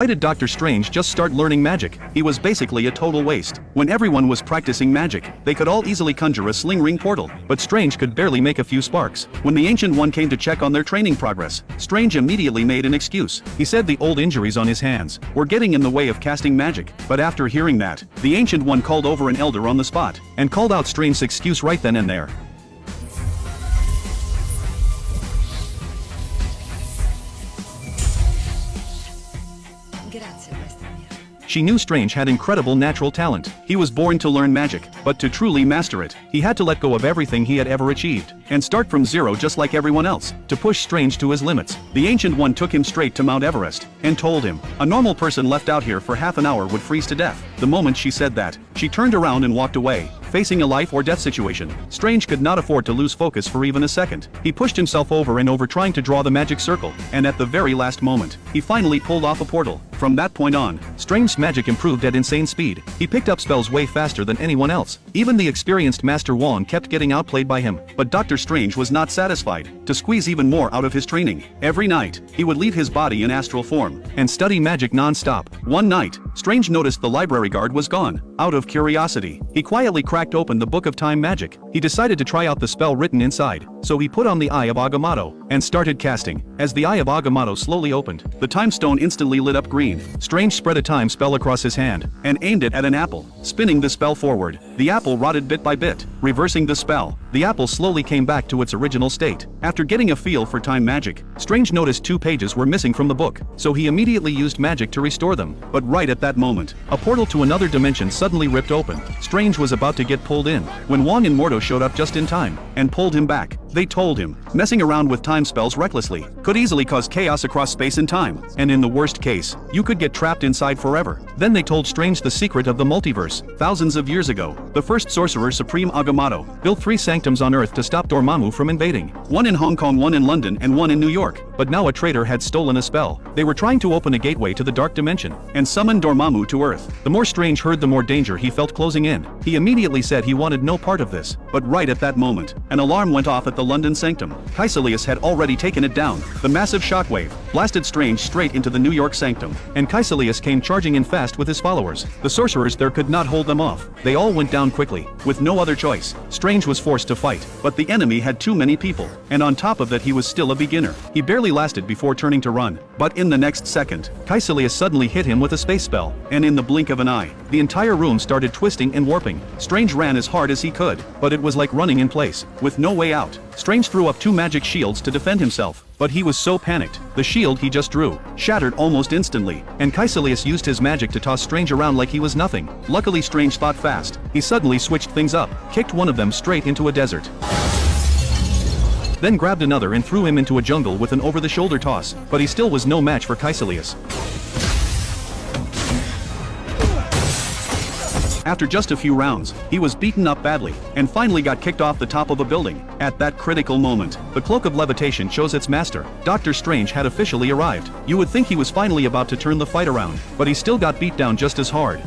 did Dr. Strange just start learning magic? He was basically a total waste. When everyone was practicing magic, they could all easily conjure a sling ring portal, but Strange could barely make a few sparks. When the Ancient One came to check on their training progress, Strange immediately made an excuse. He said the old injuries on his hands were getting in the way of casting magic, but after hearing that, the Ancient One called over an elder on the spot, and called out Strange's excuse right then and there. She knew Strange had incredible natural talent. He was born to learn magic, but to truly master it, he had to let go of everything he had ever achieved, and start from zero just like everyone else, to push Strange to his limits. The Ancient One took him straight to Mount Everest, and told him, a normal person left out here for half an hour would freeze to death. The moment she said that, she turned around and walked away, facing a life or death situation. Strange could not afford to lose focus for even a second. He pushed himself over and over trying to draw the magic circle, and at the very last moment, he finally pulled off a portal. From that point on, Strange's magic improved at insane speed. He picked up spells way faster than anyone else. Even the experienced Master Wong kept getting outplayed by him. But Dr. Strange was not satisfied. To squeeze even more out of his training, every night, he would leave his body in astral form and study magic non-stop. One night, Strange noticed the library guard was gone. Out of curiosity, he quietly cracked open the Book of Time Magic. He decided to try out the spell written inside, so he put on the Eye of Agamotto and started casting. As the Eye of Agamotto slowly opened, the time stone instantly lit up green. Strange spread a time spell across his hand and aimed it at an apple, spinning the spell forward. The apple rotted bit by bit. Reversing the spell, the apple slowly came back to its original state. After getting a feel for time magic, Strange noticed 2 pages were missing from the book, so he immediately used magic to restore them. But right at that moment, a portal to another dimension suddenly ripped open. Strange was about to get pulled in, when Wong and Mordo showed up just in time, and pulled him back. They told him, messing around with time spells recklessly could easily cause chaos across space and time, and in the worst case, you could get trapped inside forever. Then they told Strange the secret of the multiverse. Thousands of years ago, the first Sorcerer Supreme Agamotto built 3 sanctums on Earth to stop Dormammu from invading. One in Hong Kong, one in London, and one in New York. But now a traitor had stolen a spell. They were trying to open a gateway to the dark dimension and summon Dormammu to Earth. The more Strange heard, the more danger he felt closing in. He immediately said he wanted no part of this. But right at that moment, an alarm went off at the London sanctum. Kaecilius had already taken it down. The massive shockwave blasted Strange straight into the New York sanctum, and Kaecilius came charging in fast with his followers. The sorcerers there could not hold them off. They all went down quickly. With no other choice, Strange was forced to fight, but the enemy had too many people, and on top of that he was still a beginner. He barely lasted before turning to run, but in the next second, Kaecilius suddenly hit him with a space spell, and in the blink of an eye, the entire room started twisting and warping. Strange ran as hard as he could, but it was like running in place, with no way out. Strange threw up 2 magic shields to defend himself, but he was so panicked, the shield he just drew shattered almost instantly, and Kaecilius used his magic to toss Strange around like he was nothing. Luckily Strange thought fast. He suddenly switched things up, kicked one of them straight into a desert, then grabbed another and threw him into a jungle with an over-the-shoulder toss, but he still was no match for Kaecilius. After just a few rounds, he was beaten up badly, and finally got kicked off the top of a building. At that critical moment, the Cloak of Levitation chose its master. Dr. Strange had officially arrived. You would think he was finally about to turn the fight around, but he still got beat down just as hard.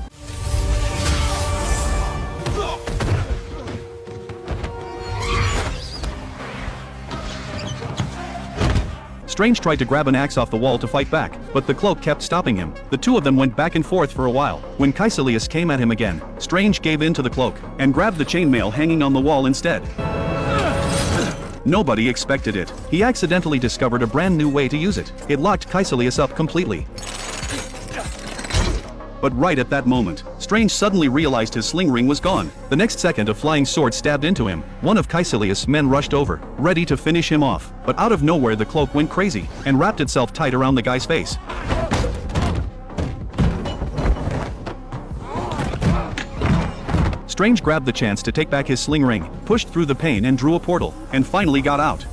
Strange tried to grab an axe off the wall to fight back, but the cloak kept stopping him. The two of them went back and forth for a while. When Kaecilius came at him again, Strange gave in to the cloak, and grabbed the chainmail hanging on the wall instead. Nobody expected it. He accidentally discovered a brand new way to use it. It locked Kaecilius up completely. But right at that moment, Strange suddenly realized his sling ring was gone. The next second a flying sword stabbed into him. One of Kaecilius' men rushed over, ready to finish him off. But out of nowhere the cloak went crazy, and wrapped itself tight around the guy's face. Strange grabbed the chance to take back his sling ring, pushed through the pain and drew a portal, and finally got out.